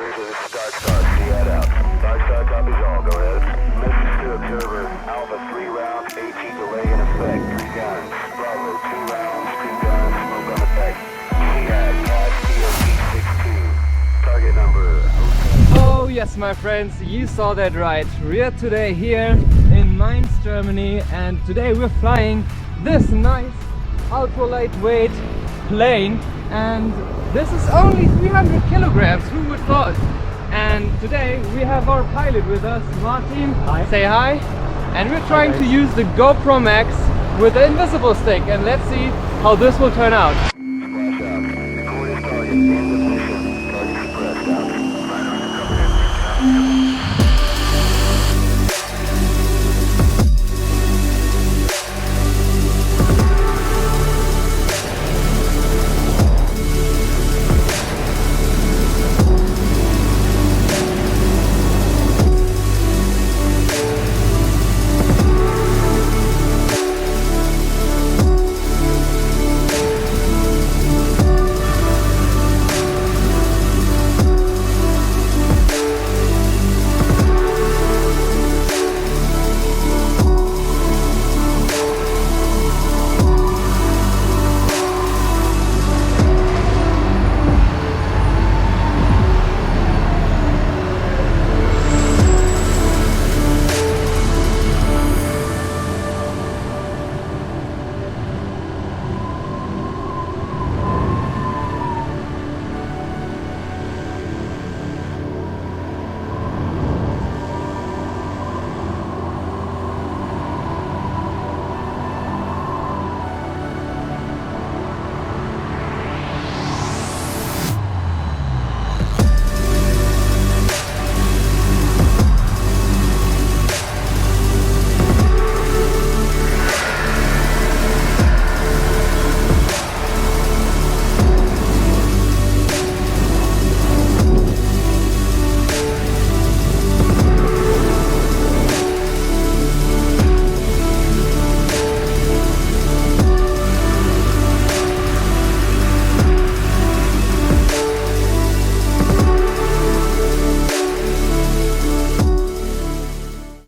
This is Dark Star, see that out. Dark Star copies all, go ahead. Message to observer, Alpha 3 rounds, AT delay in effect, 3 guns. Bravo, 2 rounds, 2 guns, smoke on effect. CAD, pad POT 62. Target number. Oh yes, my friends, you saw that right. We're today here in Mainz, Germany, and today we're flying this nice ultra lightweight plane, and this is only 300 kilograms, who would thought? And today we have our pilot with us, Martin. Hi. Say hi. And we're trying to use the Gopro Max with the invisible stick, and let's see how this will turn out. Splash out. Record his target.